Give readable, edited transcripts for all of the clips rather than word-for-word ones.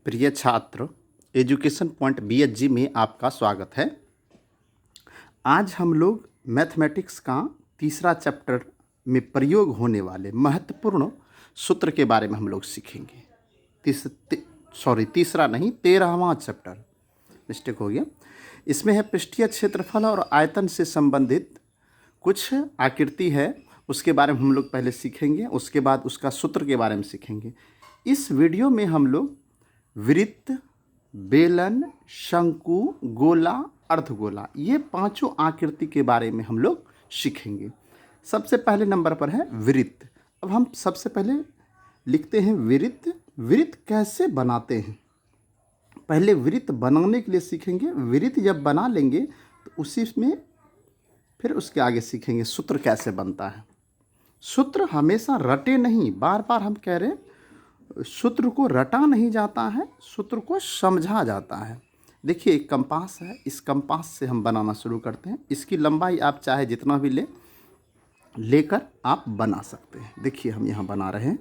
प्रिय छात्र, education point BHG में आपका स्वागत है। आज हम लोग मैथमेटिक्स का तीसरा चैप्टर में प्रयोग होने वाले महत्वपूर्ण सूत्र के बारे में हम लोग सीखेंगे। तीसरा नहीं, 13वां चैप्टर, मिस्टेक हो गया। इसमें है पृष्ठीय क्षेत्रफल और आयतन से संबंधित कुछ आकृति है, उसके बारे में हम लोग पहले सीखेंगे, उसके बाद उसका सूत्र के बारे में सीखेंगे। इस वीडियो में हम लोग वृत्त, बेलन, शंकु, गोला, अर्धगोला, ये पांचों आकृति के बारे में हम लोग सीखेंगे। सबसे पहले नंबर पर है वृत्त। अब हम सबसे पहले लिखते हैं वृत्त। वृत्त कैसे बनाते हैं, पहले वृत्त बनाने के लिए सीखेंगे। वृत्त जब बना लेंगे तो उसी में फिर उसके आगे सीखेंगे सूत्र कैसे बनता है। सूत्र हमेशा रटे नहीं, बार बार हम कह रहे हैं, सूत्र को रटा नहीं जाता है, सूत्र को समझा जाता है। देखिए एक कंपास है, इस कंपास से हम बनाना शुरू करते हैं। इसकी लंबाई आप चाहे जितना भी लेकर आप बना सकते हैं। देखिए हम यहाँ बना रहे हैं।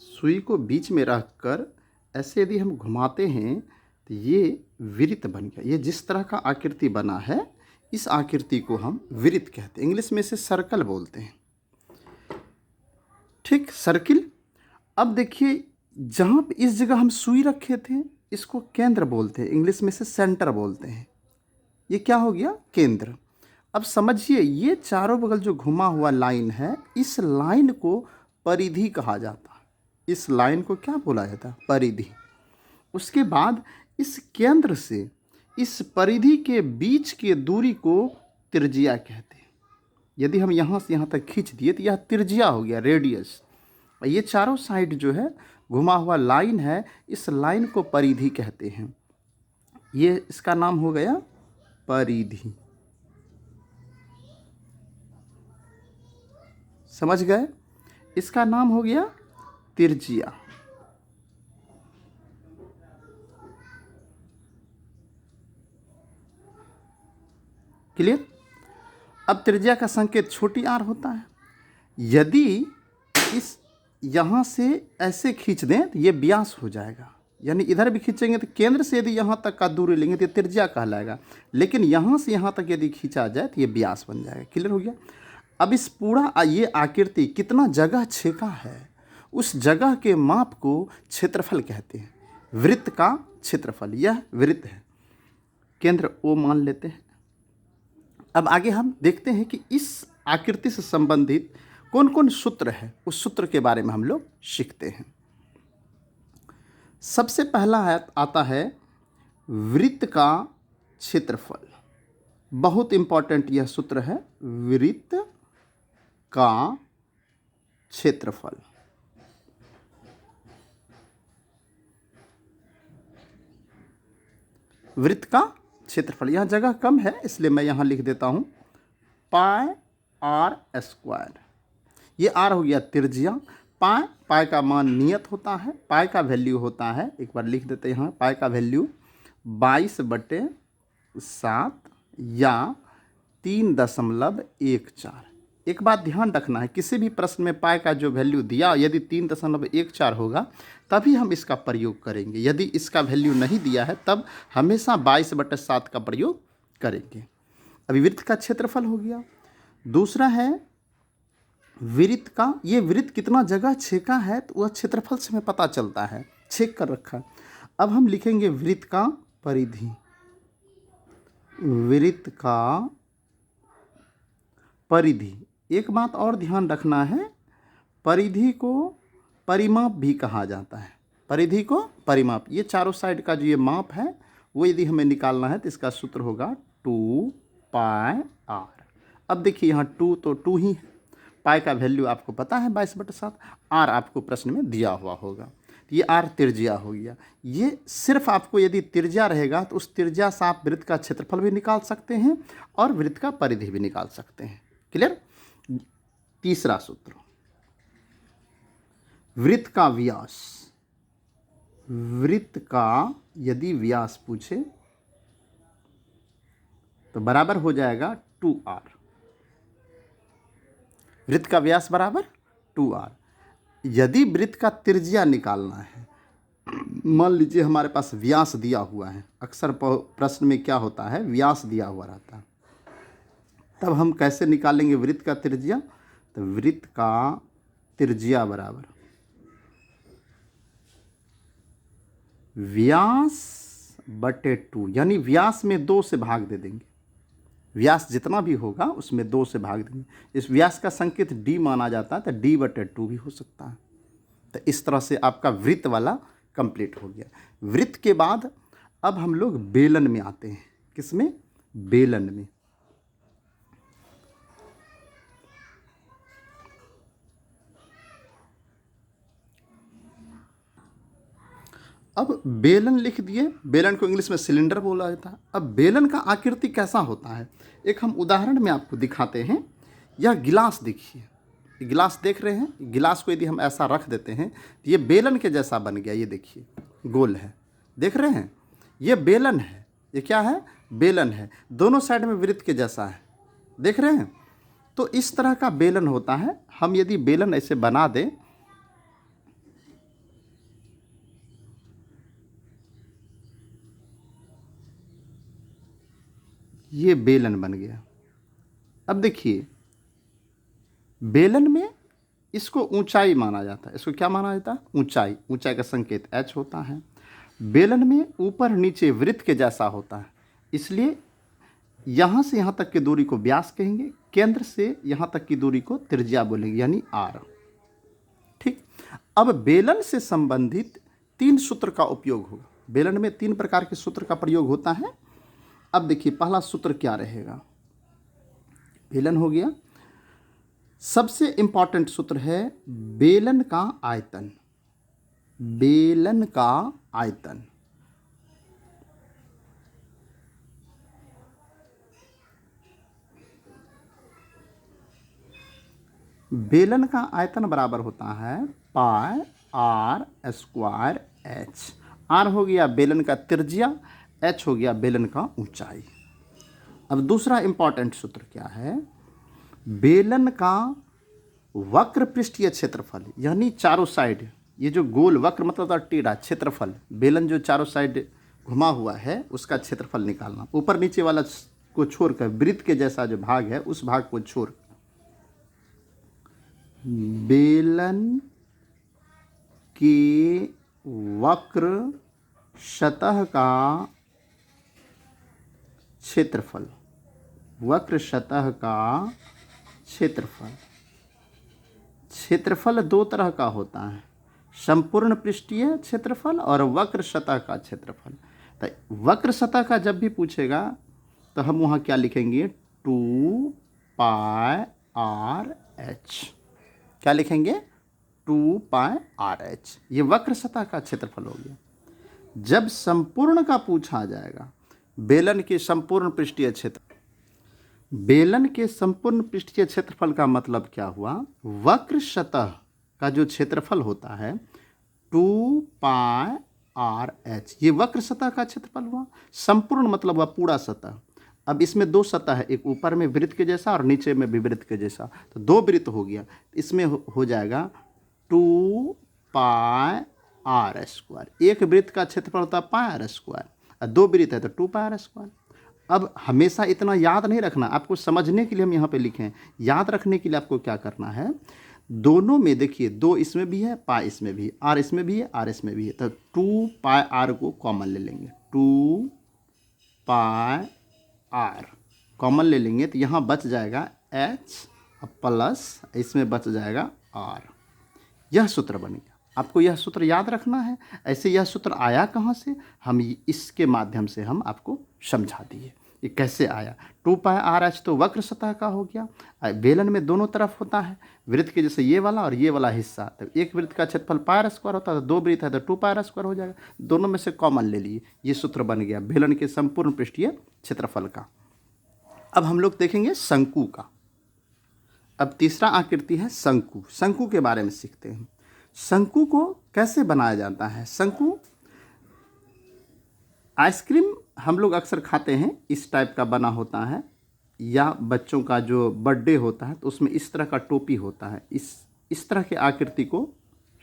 सुई को बीच में रखकर ऐसे यदि हम घुमाते हैं तो ये वृत्त बन गया। ये जिस तरह का आकृति बना है, इस आकृति को हम वृत्त कहते हैं। इंग्लिश में इसे सर्कल बोलते हैं। ठीक, सर्किल। अब देखिए जहाँ पे इस जगह हम सुई रखे थे, इसको केंद्र बोलते हैं, इंग्लिश में से सेंटर बोलते हैं। ये क्या हो गया? केंद्र। अब समझिए ये चारों बगल जो घुमा हुआ लाइन है, इस लाइन को परिधि कहा जाता है। इस लाइन को क्या बोला जाता है? परिधि। उसके बाद इस केंद्र से इस परिधि के बीच की दूरी को त्रिज्या कहते हैं। यदि हम यहाँ से यहाँ तक खींच दिए तो यह त्रिज्या हो गया, रेडियस। ये चारों साइड जो है घुमा हुआ लाइन है, इस लाइन को परिधि कहते हैं। ये इसका नाम हो गया परिधि। समझ गए? इसका नाम हो गया त्रिज्या। क्लियर? अब त्रिज्या का संकेत छोटी आर होता है। यदि इस यहाँ से ऐसे खींच दें तो ये व्यास हो जाएगा, यानी इधर भी खींचेंगे तो केंद्र से यदि यहाँ तक का दूरी लेंगे तो ये त्रिज्या कहलाएगा। लेकिन यहाँ से यहाँ तक यदि खींचा जाए तो ये व्यास बन जाएगा। क्लियर हो गया? अब इस पूरा ये आकृति कितना जगह छेका है, उस जगह के माप को क्षेत्रफल कहते हैं। वृत्त का क्षेत्रफल, यह वृत्त है, केंद्र O मान लेते हैं। अब आगे हम देखते हैं कि इस आकृति से संबंधित कौन कौन सूत्र है, उस सूत्र के बारे में हम लोग सीखते हैं। सबसे पहला आता है वृत्त का क्षेत्रफल। बहुत इंपॉर्टेंट यह सूत्र है, वृत्त का क्षेत्रफल। वृत्त का क्षेत्रफल, यहाँ जगह कम है इसलिए मैं यहाँ लिख देता हूँ पाई आर स्क्वायर। ये आर हो गया त्रिज्या। पाई का मान नियत होता है, पाई का वैल्यू होता है, एक बार लिख देते हैं यहाँ, पाई का वैल्यू 22/7 या 3.14। एक बात ध्यान रखना है, किसी भी प्रश्न में पाई का जो वैल्यू दिया यदि 3.14 होगा तभी हम इसका प्रयोग करेंगे। यदि इसका वैल्यू नहीं दिया है तब हमेशा 22/7 का प्रयोग करेंगे। अभी वृत्त का क्षेत्रफल हो गया। दूसरा है वृत्त का, ये वृत्त कितना जगह छेका है तो वह क्षेत्रफल से हमें पता चलता है, छेक कर रखा। अब हम लिखेंगे वृत्त का परिधि। वृत्त का परिधि। एक बात और ध्यान रखना है, परिधि को परिमाप भी कहा जाता है। परिधि को परिमाप, ये चारों साइड का जो ये माप है वो यदि हमें निकालना है तो इसका सूत्र होगा 2πr। अब देखिए यहाँ 2 तो 2 ही है, पाई का वैल्यू आपको पता है 22/7, आर आपको प्रश्न में दिया हुआ होगा, ये आर त्रिज्या हो गया। ये सिर्फ आपको यदि त्रिज्या रहेगा तो उस त्रिज्या से आप वृत्त का क्षेत्रफल भी निकाल सकते हैं और वृत्त का परिधि भी निकाल सकते हैं। क्लियर? तीसरा सूत्र, वृत्त का व्यास। वृत्त का यदि व्यास पूछे तो बराबर हो जाएगा 2r। वृत्त का व्यास बराबर 2r। यदि वृत्त का त्रिज्या निकालना है, मान लीजिए हमारे पास व्यास दिया हुआ है, अक्सर प्रश्न में क्या होता है, व्यास दिया हुआ रहता है, तब हम कैसे निकालेंगे वृत्त का त्रिज्या? तो वृत्त का त्रिज्या बराबर व्यास बटे 2, यानी व्यास में 2 से भाग दे देंगे। व्यास जितना भी होगा उसमें 2 से भाग देंगे। इस व्यास का संकेत d माना जाता है, तो d बटे 2 भी हो सकता है। तो इस तरह से आपका वृत्त वाला कंप्लीट हो गया। वृत्त के बाद अब हम लोग बेलन में आते हैं। किसमें? बेलन में। अब बेलन लिख दिए, बेलन को इंग्लिश में सिलेंडर बोला जाता है। अब बेलन का आकृति कैसा होता है, एक हम उदाहरण में आपको दिखाते हैं। यह गिलास देखिए, गिलास देख रहे हैं, गिलास को यदि हम ऐसा रख देते हैं तो ये बेलन के जैसा बन गया। ये देखिए गोल है, देख रहे हैं, ये बेलन है। ये क्या है? बेलन है। दोनों साइड में वृत्त के जैसा है, देख रहे हैं। तो इस तरह का बेलन होता है। हम यदि बेलन ऐसे बना दें, ये बेलन बन गया। अब देखिए बेलन में इसको ऊंचाई माना जाता है। इसको क्या माना जाता है? ऊंचाई। ऊंचाई का संकेत h होता है। बेलन में ऊपर नीचे वृत्त के जैसा होता है, इसलिए यहाँ से यहाँ तक की दूरी को व्यास कहेंगे, केंद्र से यहाँ तक की दूरी को त्रिज्या बोलेंगे, यानी r। ठीक। अब बेलन से संबंधित 3 सूत्र का उपयोग होगा। बेलन में 3 प्रकार के सूत्र का प्रयोग होता है। अब देखिए पहला सूत्र क्या रहेगा? बेलन हो गया। सबसे इंपॉर्टेंट सूत्र है बेलन का आयतन। बेलन का आयतन। बेलन का आयतन बराबर होता है पाई r स्क्वायर h। r हो गया बेलन का त्रिज्या, h हो गया बेलन का ऊंचाई। अब दूसरा इंपॉर्टेंट सूत्र क्या है? बेलन का वक्र पृष्ठीय क्षेत्रफल, यानी चारों साइड, ये जो गोल वक्र मतलब टेढ़ा क्षेत्रफल, बेलन जो चारों साइड घुमा हुआ है उसका क्षेत्रफल निकालना। ऊपर नीचे वाला को छोड़कर वृत्त के जैसा जो भाग है उस भाग को छोड़, बेलन के वक्र सतह का क्षेत्रफल। वक्र सतह का क्षेत्रफल। क्षेत्रफल 2 तरह का होता है, संपूर्ण पृष्ठीय क्षेत्रफल और वक्र सतह का क्षेत्रफल। तो वक्र सतह का जब भी पूछेगा तो हम वहाँ क्या लिखेंगे? 2 पाई r h। क्या लिखेंगे? 2 पाई r h। ये वक्र सतह का क्षेत्रफल हो गया। जब संपूर्ण का पूछा जाएगा, बेलन के संपूर्ण पृष्ठीय क्षेत्र, बेलन के संपूर्ण पृष्ठीय क्षेत्रफल का मतलब क्या हुआ? वक्र सतह का जो क्षेत्रफल होता है 2 पाई r h, ये वक्र सतह का क्षेत्रफल हुआ। संपूर्ण मतलब हुआ पूरा सतह। अब इसमें 2 सतह है, एक ऊपर में वृत्त के जैसा और नीचे में भी वृत्त के जैसा, तो 2 वृत्त हो गया। इसमें हो जाएगा 2 पाई r स्क्वायर। एक वृत्त का क्षेत्रफल होता है पाई r स्क्वायर, और 2 वृत्त है तो 2 पाई r स्क्वायर। अब हमेशा इतना याद नहीं रखना, आपको समझने के लिए हम यहाँ पे लिखे हैं। याद रखने के लिए आपको क्या करना है? दोनों में देखिए 2 इसमें भी है, पाई इसमें भी है, r इसमें भी है, r इसमें भी है, तो 2 पाई r को कॉमन ले लेंगे। 2 पाई r कॉमन ले लेंगे तो यहाँ बच जाएगा h प्लस इसमें बच जाएगा r। यह सूत्र बन गया। आपको यह सूत्र याद रखना है। ऐसे यह सूत्र आया कहाँ से, हम इसके माध्यम से हम आपको समझा दिए ये कैसे आया। 2 पाई r h तो वक्र सतह का हो गया। बेलन में दोनों तरफ होता है वृत्त के जैसे ये वाला और ये वाला हिस्सा, तो एक वृत्त का क्षेत्रफल पाई r स्क्वायर होता है, तो 2 वृत्त है तो 2 पाई r स्क्वायर हो जाएगा। दोनों में से कॉमन ले लिए, ये सूत्र बन गया बेलन के संपूर्ण पृष्ठीय क्षेत्रफल का। अब हम लोग देखेंगे शंकु का। अब तीसरा आकृति है शंकु। शंकु के बारे में सीखते हैं। शंकु को कैसे बनाया जाता है? शंकु आइसक्रीम हम लोग अक्सर खाते हैं, इस टाइप का बना होता है, या बच्चों का जो बर्थडे होता है तो उसमें इस तरह का टोपी होता है, इस तरह की आकृति को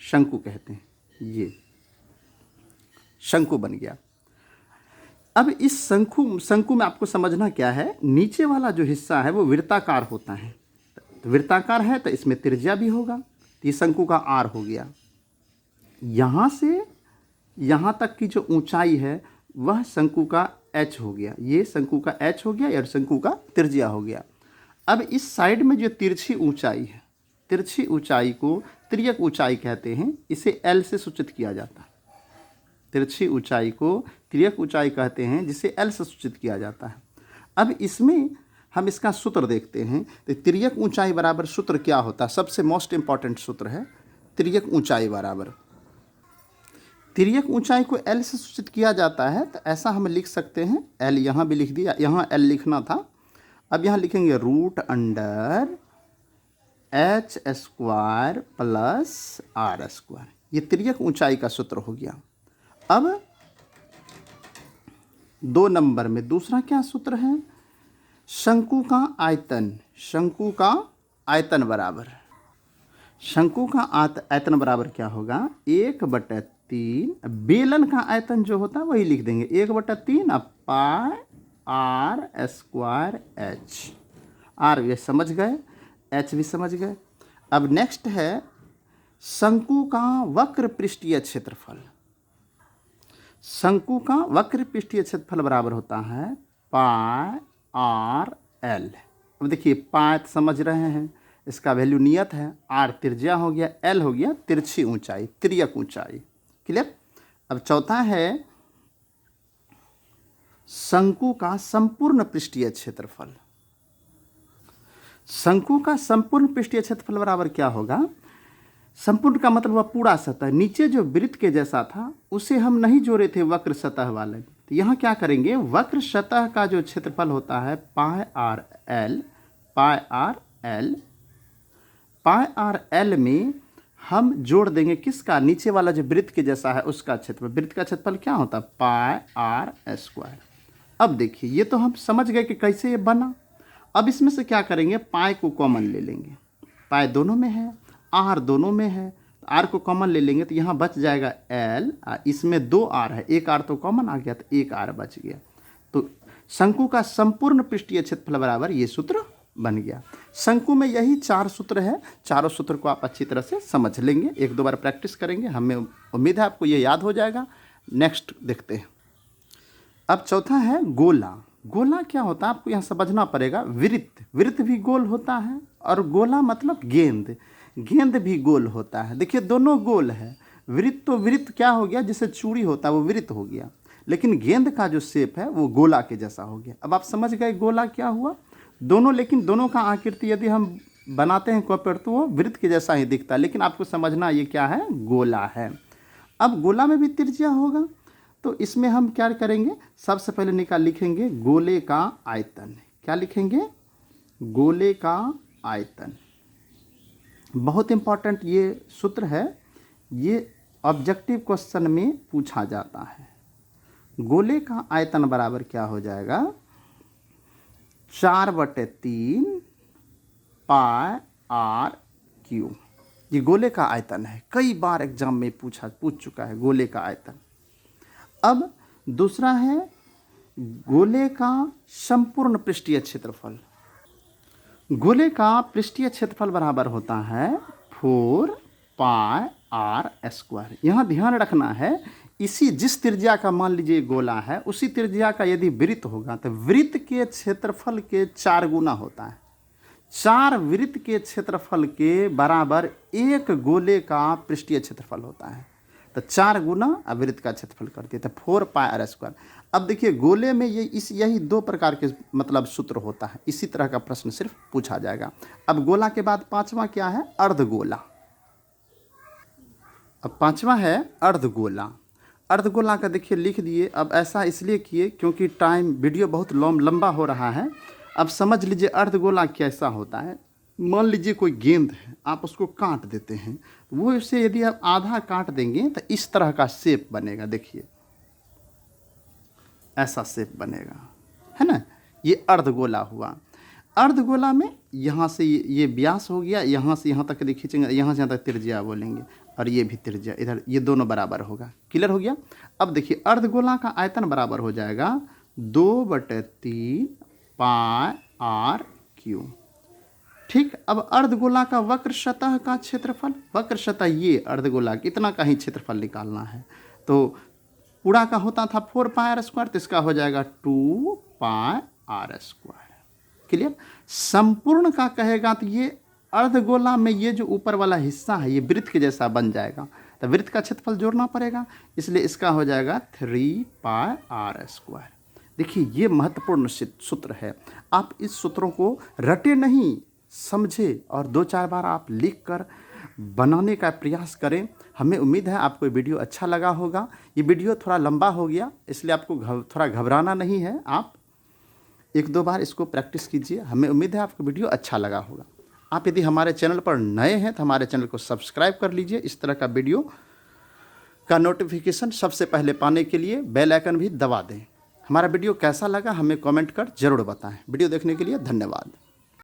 शंकु कहते हैं। ये शंकु बन गया। अब इस शंकु में आपको समझना क्या है, नीचे वाला जो हिस्सा है वो वृत्ताकार होता है, तो वृत्ताकार है तो इसमें त्रिज्या भी होगा, तो ये शंकु का आर हो गया। यहाँ से यहाँ तक की जो ऊंचाई है वह शंकु का एच हो गया, ये शंकु का एच हो गया और शंकु का त्रिज्या हो गया। अब इस साइड में जो तिरछी ऊंचाई है, तिरछी ऊंचाई को तिर्यक ऊंचाई कहते हैं, इसे एल से सूचित किया जाता है। तिरछी ऊंचाई को तिर्यक ऊंचाई कहते हैं, जिसे एल से सूचित किया जाता है। अब इसमें हम इसका सूत्र देखते हैं, तो तिर्यक ऊंचाई बराबर सूत्र क्या होता है, सबसे मोस्ट इंपॉर्टेंट सूत्र है तिर्यक ऊंचाई बराबर। तिर्यक ऊंचाई को एल से सूचित किया जाता है, तो ऐसा हम लिख सकते हैं, एल यहाँ भी लिख दिया, यहाँ एल लिखना था, अब यहाँ लिखेंगे root under h square plus r square, ये तिर्यक ऊंचाई का सूत्र हो गया। अब 2 नंबर में दूसरा क्या सूत्र है, शंकु का आयतन, शंकु का आयतन बराबर, शंकु का आयतन बराबर क्या होगा, 1/3, बेलन का आयतन जो होता है वही लिख देंगे, 1/3 अब पाई आर स्क्वायर एच, आर भी समझ गए, एच भी समझ गए। अब नेक्स्ट है शंकु का वक्र पृष्ठीय क्षेत्रफल, शंकु का वक्र पृष्ठीय क्षेत्रफल बराबर होता है पाई आर एल। अब देखिए पाई समझ रहे हैं, इसका वैल्यू नियत है, आर त्रिज्या हो गया, एल हो गया तिरछी ऊंचाई, तिर्यक ऊंचाई, क्लियर। अब चौथा है शंकु का संपूर्ण पृष्ठीय क्षेत्रफल, शंकु का संपूर्ण पृष्ठीय क्षेत्रफल बराबर क्या होगा, संपूर्ण का मतलब वह पूरा सतह, नीचे जो वृत्त के जैसा था उसे हम नहीं जोड़े थे वक्र सतह वाले, तो यहाँ क्या करेंगे, वक्र सतह का जो क्षेत्रफल होता है पाई आर एल, पाई आर एल, पाई आर एल में हम जोड़ देंगे किसका, नीचे वाला जो वृत्त के जैसा है उसका क्षेत्रफल, वृत्त का क्षेत्रफल क्या होता है पाई आर स्क्वायर। अब देखिए ये तो हम समझ गए कि कैसे ये बना। अब इसमें से क्या करेंगे, पाई को कॉमन ले लेंगे, पाई दोनों में है, आर दोनों में है, तो आर को कॉमन ले लेंगे तो यहाँ बच जाएगा एल, इसमें 2 आर है, एक आर तो कॉमन आ गया तो एक आर बच गया, तो शंकु का संपूर्ण पृष्ठीय क्षेत्रफल बराबर ये सूत्र बन गया। शंकु में यही 4 सूत्र है, चारों सूत्र को आप अच्छी तरह से समझ लेंगे, 1-2 बार प्रैक्टिस करेंगे, हमें उम्मीद है आपको ये याद हो जाएगा। नेक्स्ट देखते हैं। अब चौथा है गोला। गोला क्या होता है आपको यहाँ समझना पड़ेगा, वृत्त, वृत्त भी गोल होता है, और गोला मतलब गेंद, गेंद भी गोल होता है। देखिए दोनों गोल है, वृत्त तो वृत्त क्या हो गया, जैसे चूड़ी होता है वो वृत्त हो गया, लेकिन गेंद का जो शेप है वो गोला के जैसा हो गया। अब आप समझ गए गोला क्या हुआ, दोनों, लेकिन दोनों का आकृति यदि हम बनाते हैं कॉपर तो वो वृत्त के जैसा ही दिखता है, लेकिन आपको समझना ये क्या है, गोला है। अब गोला में भी त्रिज्या होगा, तो इसमें हम क्या करेंगे, सबसे पहले लिखेंगे गोले का आयतन, क्या लिखेंगे, गोले का आयतन। बहुत इंपॉर्टेंट ये सूत्र है, ये ऑब्जेक्टिव क्वेश्चन में पूछा जाता है। गोले का आयतन बराबर क्या हो जाएगा, 4/3 पाई आर क्यू, ये गोले का आयतन है, कई बार एग्जाम में पूछ चुका है गोले का आयतन। अब दूसरा है गोले का संपूर्ण पृष्ठीय क्षेत्रफल, गोले का पृष्ठीय क्षेत्रफल बराबर होता है 4 पाई आर स्क्वायर। यहाँ ध्यान रखना है, इसी जिस त्रिज्या का मान लीजिए गोला है, उसी त्रिज्या का यदि वृत्त होगा तो वृत्त के क्षेत्रफल के 4 गुना होता है, 4 वृत्त के क्षेत्रफल के बराबर 1 गोले का पृष्ठीय क्षेत्रफल होता है, तो 4 गुना वृत्त का क्षेत्रफल करती है, तो 4 पाई आर स्क्वायर। अब देखिए गोले में यही 2 प्रकार के मतलब सूत्र होता है, इसी तरह का प्रश्न सिर्फ पूछा जाएगा। अब गोला के बाद 5वां क्या है, अर्धगोला। अब 5वां है अर्धगोला। अर्धगोला का देखिए लिख दिए, अब ऐसा इसलिए किए क्योंकि टाइम वीडियो बहुत लंबा हो रहा है। अब समझ लीजिए अर्धगोला कैसा होता है, मान लीजिए कोई गेंद है, आप उसको काट देते हैं, वो इसे यदि आप आधा काट देंगे तो इस तरह का शेप बनेगा, देखिए ऐसा शेप बनेगा, है ना। ये अर्धगोला हुआ। अर्धगोला में यहाँ से ये व्यास हो गया, यहाँ से यहाँ तक यदि खींचेंगे, यहाँ से यहाँ तक त्रिज्या बोलेंगे, और ये भी त्रिज्या इधर, ये दोनों बराबर होगा। क्लियर हो गया। अब देखिए अर्धगोला का आयतन बराबर हो जाएगा 2/3 पाई आर क्यू। ठीक। अब अर्धगोला का वक्र सतह का क्षेत्रफल, वक्र सतह ये अर्धगोला कितना का ही क्षेत्रफल निकालना है। तो पूरा का होता था 4 पाई आर स्क्वायर, तो इसका हो जाएगा 2 पाई आर स्क्वायर। क्लियर। संपूर्ण का कहेगा तो ये अर्धगोला में ये जो ऊपर वाला हिस्सा है ये वृत्त के जैसा बन जाएगा, तो वृत्त का क्षेत्रफल जोड़ना पड़ेगा, इसलिए इसका हो जाएगा 3 पाई आर स्क्वायर। देखिए ये महत्वपूर्ण सूत्र है, आप इस सूत्रों को रटे नहीं, समझे और 2-4 बार आप लिख कर बनाने का प्रयास करें। हमें उम्मीद है आपको ये वीडियो अच्छा लगा होगा। ये वीडियो थोड़ा लंबा हो गया, इसलिए आपको थोड़ा घबराना नहीं है, आप 1-2 बार इसको प्रैक्टिस कीजिए। हमें उम्मीद है आपको वीडियो अच्छा लगा होगा। आप यदि हमारे चैनल पर नए हैं तो हमारे चैनल को सब्सक्राइब कर लीजिए। इस तरह का वीडियो का नोटिफिकेशन सबसे पहले पाने के लिए बेल आइकन भी दबा दें। हमारा वीडियो कैसा लगा हमें कमेंट कर जरूर बताएं। वीडियो देखने के लिए धन्यवाद।